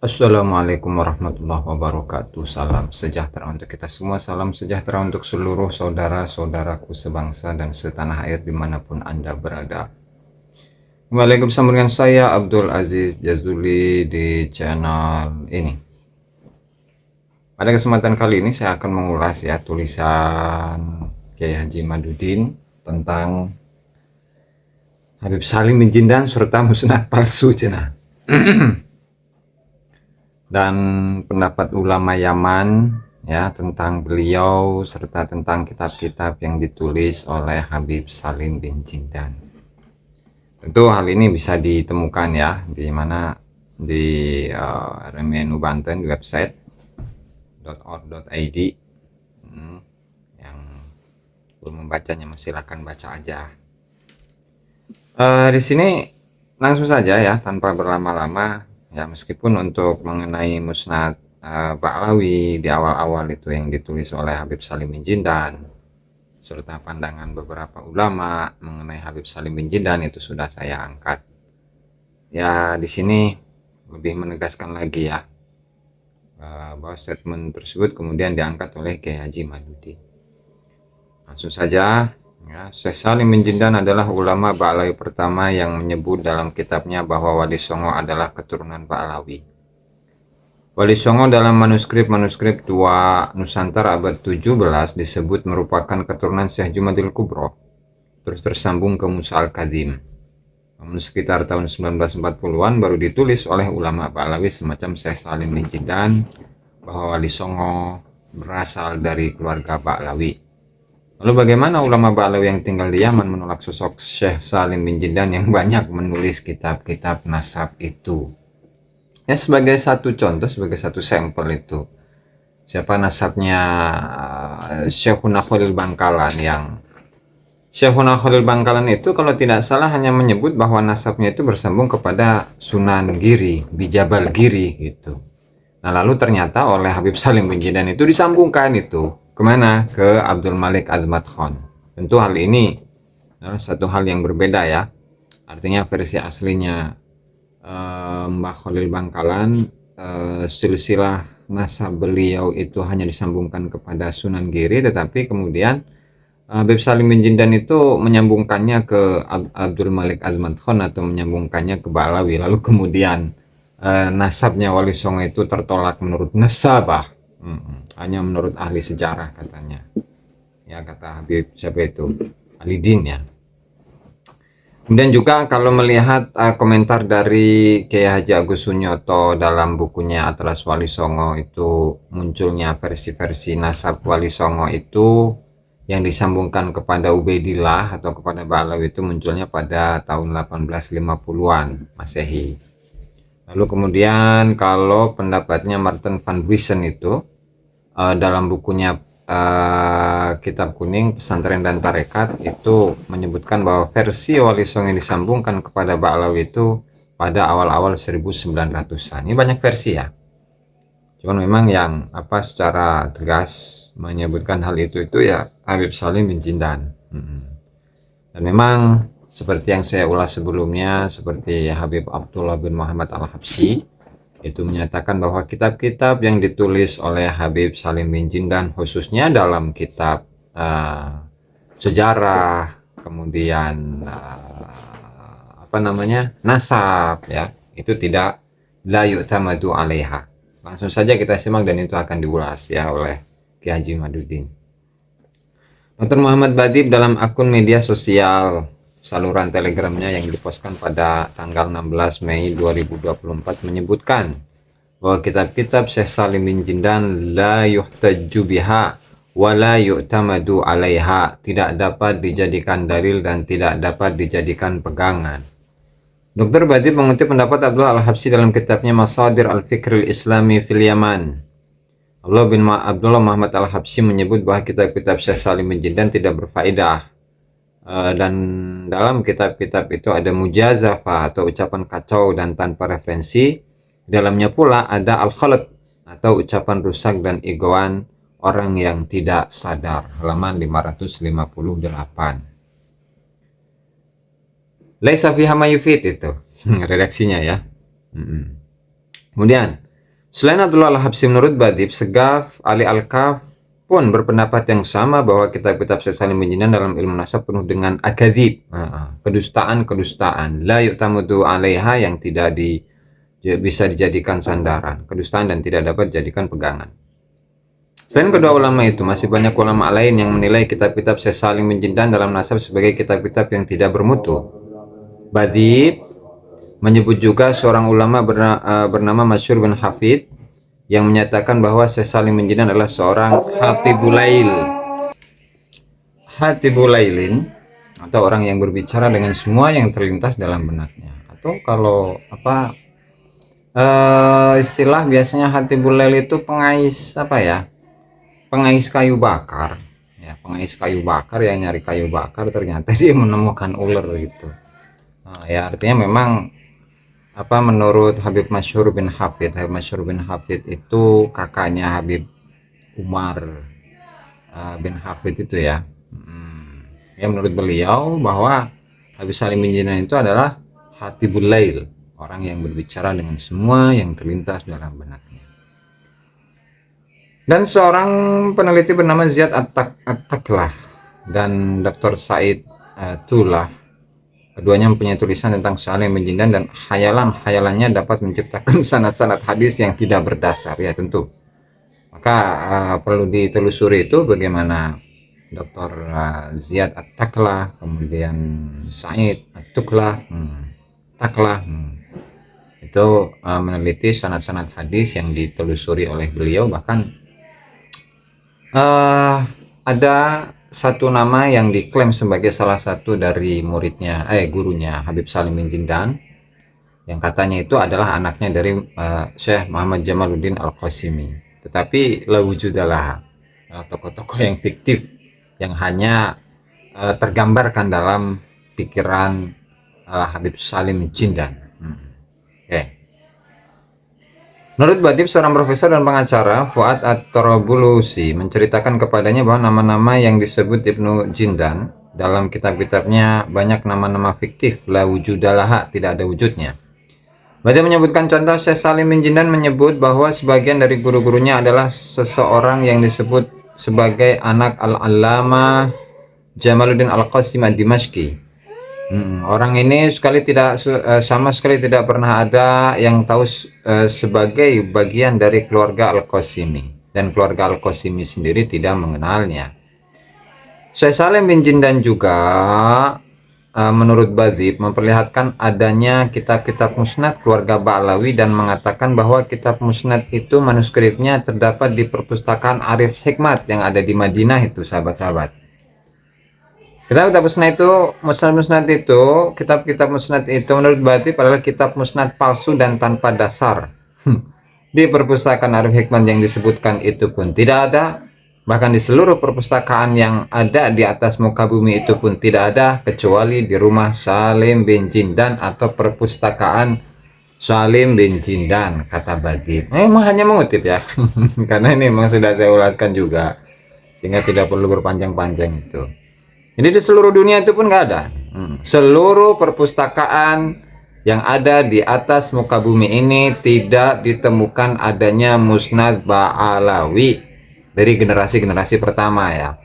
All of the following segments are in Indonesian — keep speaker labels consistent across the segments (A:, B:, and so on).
A: Assalamualaikum warahmatullahi wabarakatuh. Salam sejahtera untuk kita semua. Salam sejahtera untuk seluruh saudara-saudaraku sebangsa dan setanah air dimanapun Anda berada. Kembali lagi bersama dengan saya Abdul Aziz Jazuli di channel ini. Pada kesempatan kali ini saya akan mengulas ya tulisan Kiai Haji Madudin tentang Habib Salim bin Jindan serta musnad palsu cenah. Dan pendapat ulama Yaman ya tentang beliau serta tentang kitab-kitab yang ditulis oleh Habib Salim bin Jindan. Tentu hal ini bisa ditemukan ya di mana di RMNU Banten di website .org.id. Yang belum membacanya silakan baca aja. Di sini langsung saja ya tanpa berlama-lama. Ya, meskipun untuk mengenai musnad Ba'lawi di awal-awal itu yang ditulis oleh Habib Salim bin Jindan serta pandangan beberapa ulama mengenai Habib Salim bin Jindan itu sudah saya angkat. Ya, di sini lebih menegaskan lagi ya bahwa statement tersebut kemudian diangkat oleh Kiai Haji Madudin. Langsung saja. Ya, Syekh Salim bin Jindan adalah ulama Ba'lawi pertama yang menyebut dalam kitabnya bahwa Wali Songo adalah keturunan Ba'lawi. Wali Songo dalam manuskrip tua Nusantara abad 17 disebut merupakan keturunan Syekh Jumadil Kubro, terus tersambung ke Musa Al-Kadim. Namun sekitar tahun 1940-an baru ditulis oleh ulama Ba'lawi semacam Syekh Salim bin Jindan bahwa Wali Songo berasal dari keluarga Ba'lawi. Lalu bagaimana ulama Ba'lawi yang tinggal di Yaman menolak sosok Syekh Salim bin Jindan yang banyak menulis kitab-kitab nasab itu? Ya sebagai satu contoh, sebagai satu sampel itu. Siapa nasabnya Syekhuna Khalil Bangkalan yang Syekhuna Khalil Bangkalan itu kalau tidak salah hanya menyebut bahwa nasabnya itu bersambung kepada Sunan Giri, Bijabal Giri gitu. Nah lalu ternyata oleh Habib Salim bin Jindan itu disambungkan itu. Kemana? Ke Abdul Malik Azmat Khan. Tentu hal ini adalah satu hal yang berbeda ya. Artinya versi aslinya Mbah Khalil Bangkalan, silsilah nasab beliau itu hanya disambungkan kepada Sunan Giri, tetapi kemudian Habib Salim bin Jindan itu menyambungkannya ke Abdul Malik Azmat Khan atau menyambungkannya ke Ba'lawi. Lalu kemudian nasabnya Wali Songo itu tertolak menurut nasabah. Hanya menurut ahli sejarah katanya ya, kata Habib siapa itu Alidin ya. Kemudian juga kalau melihat komentar dari Kiai Haji Agus Sunyoto dalam bukunya Atlas Wali Songo itu munculnya versi-versi nasab Wali Songo itu yang disambungkan kepada Ubaidillah atau kepada Ba'lawi itu munculnya pada tahun 1850-an Masehi. Lalu kemudian kalau pendapatnya Martin van Buisen itu dalam bukunya Kitab Kuning Pesantren dan Tarekat itu menyebutkan bahwa versi Wali Songo yang disambungkan kepada Ba'lawi itu pada awal-awal 1900-an. Ini banyak versi ya. Cuman memang yang secara tegas menyebutkan hal itu ya Habib Salim bin Jindan. Dan memang seperti yang saya ulas sebelumnya, seperti Habib Abdullah bin Muhammad Al-Habsyi itu menyatakan bahwa kitab-kitab yang ditulis oleh Habib Salim bin Jindan khususnya dalam kitab sejarah, kemudian nasab ya, itu tidak la yu'tamadu 'alaiha. Langsung saja kita simak dan itu akan diulas ya oleh Kiai Haji Madudin. Dr. Muhammad Badib dalam akun media sosial saluran telegramnya yang dipostkan pada tanggal 16 Mei 2024 menyebutkan bahwa kitab-kitab Syekh Salim bin Jindan la yuhtajju biha wa la yu'tamadu 'alaiha, tidak dapat dijadikan dalil dan tidak dapat dijadikan pegangan. Dr. Badib mengutip pendapat Abdullah Al-Habsyi dalam kitabnya Masadir Al-Fikr Al-Islami fil Yaman. Abdullah Muhammad Al-Habsyi menyebut bahwa kitab-kitab Syekh Salim bin Jindan tidak berfaedah. Dan dalam kitab-kitab itu ada mujazafah atau ucapan kacau dan tanpa referensi. Dalamnya pula ada al-khalat atau ucapan rusak dan egoan orang yang tidak sadar. Halaman 558. Laisa fiha ma yufid itu redaksinya ya. Kemudian Selain Abdullah Al-Habsyi, menurut Badib, Segaf, Ali Al-Kaf pun berpendapat yang sama bahwa kitab-kitab Syekh Salim bin Jindan dalam ilmu nasab penuh dengan akadzib, kedustaan, la yu'tamadu 'alaiha, yang tidak bisa dijadikan sandaran, kedustaan dan tidak dapat dijadikan pegangan. Selain kedua ulama itu, masih banyak ulama lain yang menilai kitab-kitab Syekh Salim bin Jindan dalam nasab sebagai kitab-kitab yang tidak bermutu. Badib menyebut juga seorang ulama bernama Masyhur bin Hafid yang menyatakan bahwa Syekh Salim bin Jindan adalah seorang hatibulailin, atau orang yang berbicara dengan semua yang terlintas dalam benaknya. Atau kalau istilah biasanya hatibulail itu pengais pengais kayu bakar ya, pengais kayu bakar ya, nyari kayu bakar ternyata dia menemukan ular gitu. Ya artinya memang menurut Habib Masyhur bin Hafid itu kakaknya Habib Umar bin Hafid itu ya. Ya menurut beliau bahwa Habib Salim bin Jindan itu adalah hatibul lail, orang yang berbicara dengan semua yang terlintas dalam benaknya. Dan seorang peneliti bernama Ziyad At-Taklah dan Dr. Said Tullah, keduanya mempunyai tulisan tentang Salim bin Jindan, dan khayalannya dapat menciptakan sanad-sanad hadis yang tidak berdasar ya tentu. Maka perlu ditelusuri itu bagaimana Dr. Ziyad At-Taklah, kemudian Said At-Tuklah, itu meneliti sanad-sanad hadis yang ditelusuri oleh beliau. Bahkan ada satu nama yang diklaim sebagai salah satu dari gurunya Habib Salim bin Jindan, yang katanya itu adalah anaknya dari Syekh Muhammad Jamaluddin Al-Qasimi. Tetapi la wujudalah, tokoh-tokoh yang fiktif yang hanya tergambarkan dalam pikiran Habib Salim bin Jindan. Menurut Badib, seorang profesor dan pengacara, Fuad At-Tarabulusi, menceritakan kepadanya bahwa nama-nama yang disebut Ibnu Jindan dalam kitab-kitabnya banyak nama-nama fiktif, la wujudalaha, tidak ada wujudnya. Badib menyebutkan contoh Syekh Salim bin Jindan menyebut bahwa sebagian dari guru-gurunya adalah seseorang yang disebut sebagai anak Al-Allamah Jamaluddin Al-Qasim Ad-Dimashqi. Orang ini sama sekali tidak pernah ada yang tahu sebagai bagian dari keluarga Al-Qasimi, dan keluarga Al-Qasimi sendiri tidak mengenalnya. Syekh Salim bin Jindan juga menurut Badib memperlihatkan adanya kitab-kitab musnad keluarga Ba'lawi dan mengatakan bahwa kitab musnad itu manuskripnya terdapat di perpustakaan Arif Hikmat yang ada di Madinah itu, sahabat-sahabat. Kitab-kitab musnad itu menurut Badib adalah kitab musnad palsu dan tanpa dasar. Di perpustakaan Arif Hikmat yang disebutkan itu pun tidak ada. Bahkan di seluruh perpustakaan yang ada di atas muka bumi itu pun tidak ada, kecuali di rumah Salim bin Jindan atau perpustakaan Salim bin Jindan, kata Badib. Memang hanya mengutip ya, karena ini memang sudah saya ulaskan juga, sehingga tidak perlu berpanjang-panjang itu. Jadi di seluruh dunia itu pun nggak ada. Seluruh perpustakaan yang ada di atas muka bumi ini tidak ditemukan adanya musnad Ba'alawi dari generasi-generasi pertama ya.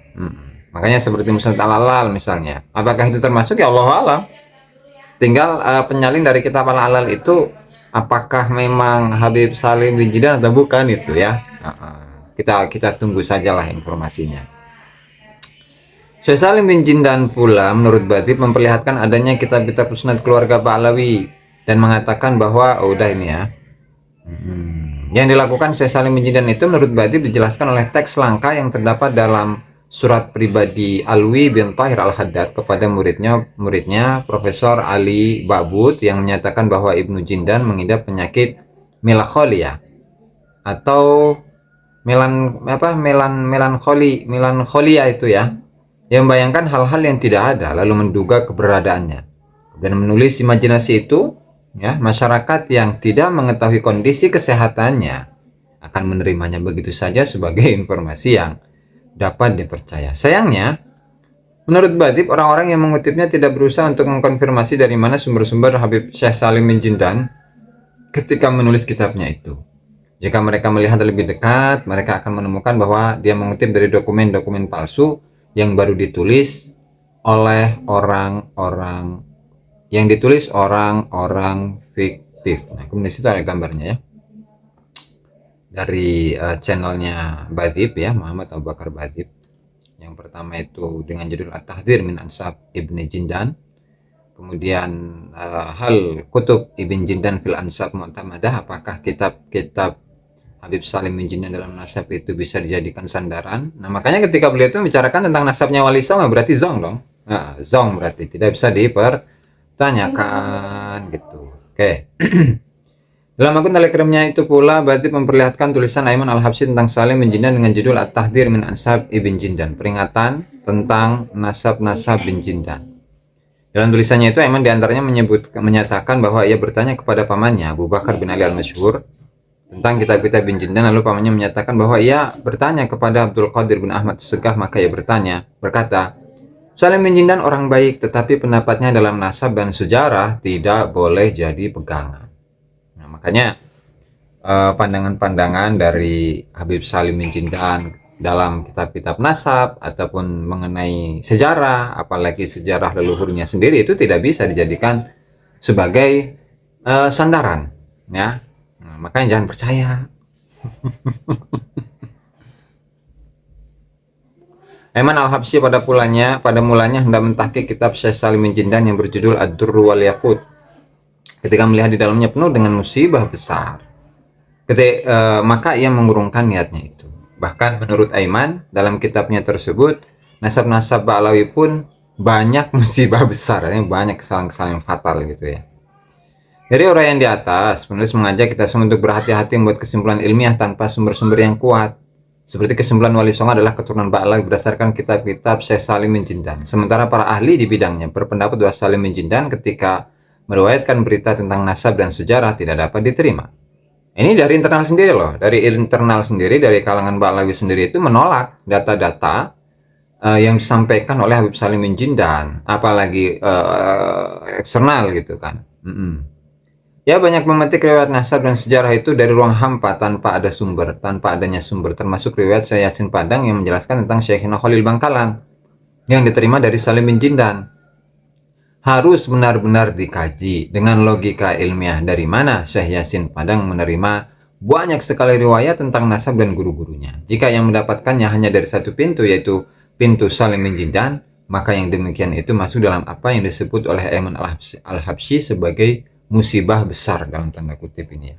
A: Makanya seperti musnad Al-Alal misalnya. Apakah itu termasuk? Ya Allah alam. Tinggal penyalin dari kitab Al-Alal itu apakah memang Habib Salim bin Jindan atau bukan itu ya. Kita tunggu sajalah informasinya. Syekh Salim bin Jindan pula menurut Badib memperlihatkan adanya kitab-kitab musnad keluarga Ba'lawi dan mengatakan bahwa udah ini ya. Yang dilakukan Syekh Salim bin Jindan itu menurut Badib dijelaskan oleh teks langka yang terdapat dalam surat pribadi Alwi bin Tahir Al-Haddad kepada muridnya Profesor Ali Babut, yang menyatakan bahwa Ibnu Jindan mengidap penyakit melankolia atau melankolia itu ya, yang membayangkan hal-hal yang tidak ada lalu menduga keberadaannya, dan menulis imajinasi itu ya, masyarakat yang tidak mengetahui kondisi kesehatannya akan menerimanya begitu saja sebagai informasi yang dapat dipercaya. Sayangnya, menurut Badib, orang-orang yang mengutipnya tidak berusaha untuk mengkonfirmasi dari mana sumber-sumber Habib Syekh Salim bin Jindan ketika menulis kitabnya itu. Jika mereka melihat lebih dekat, mereka akan menemukan bahwa dia mengutip dari dokumen-dokumen palsu yang baru ditulis oleh orang-orang fiktif. Nah, kemudian situ ada gambarnya ya. Dari channelnya Badib ya, Muhammad Abu Bakar Badib. Yang pertama itu dengan judul At-Tahdhir min Ansab Ibni Jindan. Kemudian hal kutub Ibn Jindan fil Ansab Mu'tamadah, apakah kitab-kitab Habib Salim bin Jindan dalam nasab itu bisa dijadikan sandaran. Nah, makanya ketika beliau itu membicarakan tentang nasabnya Wali Songo berarti zong dong. Nah, zong berarti tidak bisa dipertanyakan gitu. Oke. Dalam akun telegramnya itu pula Badib memperlihatkan tulisan Aiman Al-Habsyi tentang Salim bin Jindan dengan judul At-Tahdhir min Ansab Ibn Jindan, peringatan tentang nasab-nasab bin Jindan. Dalam tulisannya itu Aiman diantaranya menyatakan bahwa ia bertanya kepada pamannya Abu Bakar bin Ali Al-Masyhur tentang kitab-kitab bin Jindan, lalu pamannya menyatakan bahwa ia bertanya kepada Abdul Qadir bin Ahmad Segaf, maka ia berkata, Salim bin Jindan orang baik, tetapi pendapatnya dalam nasab dan sejarah tidak boleh jadi pegangan. Nah, makanya pandangan-pandangan dari Habib Salim bin Jindan dalam kitab-kitab nasab ataupun mengenai sejarah, apalagi sejarah leluhurnya sendiri, itu tidak bisa dijadikan sebagai sandaran ya. Nah, makanya jangan percaya. Aiman Al-Habsyi pada mulanya hendak mentahqiq kitab Syekh Salim bin Jindan yang berjudul Ad-Durr wal Yaqut. Ketika melihat di dalamnya penuh dengan musibah besar, maka ia mengurungkan niatnya itu. Bahkan menurut Aiman, dalam kitabnya tersebut, nasab-nasab Ba'lawi pun banyak musibah besar, banyak kesalahan-kesalahan yang fatal gitu ya. Dari orang yang di atas, penulis mengajak kita semua untuk berhati-hati membuat kesimpulan ilmiah tanpa sumber-sumber yang kuat. Seperti kesimpulan Wali Songo adalah keturunan Ba'lawi berdasarkan kitab-kitab Syekh Salim bin Jindan. Sementara para ahli di bidangnya berpendapat bahwa Salim bin Jindan ketika meriwayatkan berita tentang nasab dan sejarah tidak dapat diterima. Ini dari internal sendiri loh, dari kalangan Ba'lawi sendiri itu menolak data-data yang disampaikan oleh Habib Salim bin Jindan, apalagi eksternal gitu kan. Ya, banyak memetik riwayat nasab dan sejarah itu dari ruang hampa tanpa adanya sumber, termasuk riwayat Syekh Yasin Padang yang menjelaskan tentang Syekhina Khalil Bangkalan yang diterima dari Salim bin Jindan. Harus benar-benar dikaji dengan logika ilmiah dari mana Syekh Yasin Padang menerima banyak sekali riwayat tentang nasab dan guru-gurunya. Jika yang mendapatkannya hanya dari satu pintu, yaitu pintu Salim bin Jindan, maka yang demikian itu masuk dalam apa yang disebut oleh Aiman Al-Habsyi sebagai musibah besar dalam tanda kutip ini ya.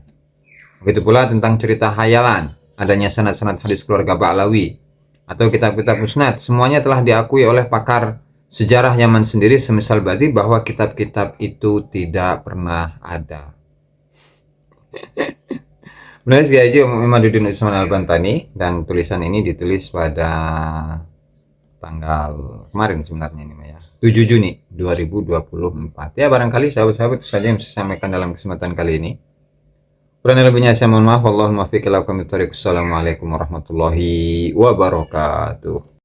A: Begitu pula tentang cerita hayalan, adanya sanad-sanad hadis keluarga Ba'lawi atau kitab-kitab musnad, semuanya telah diakui oleh pakar sejarah Yaman sendiri semisal Badib bahwa kitab-kitab itu tidak pernah ada. Menulis Kiai Imaduddin Usman Al-Bantani, dan tulisan ini ditulis pada tanggal kemarin sebenarnya ini ya, 7 Juni 2024. Ya, barangkali sahabat-sahabat itu saja yang saya sampaikan dalam kesempatan kali ini. Kurang lebihnya saya mohon maaf. Wallahul muwaffiq ila aqwamit thoriq. Assalamualaikum warahmatullahi wabarakatuh.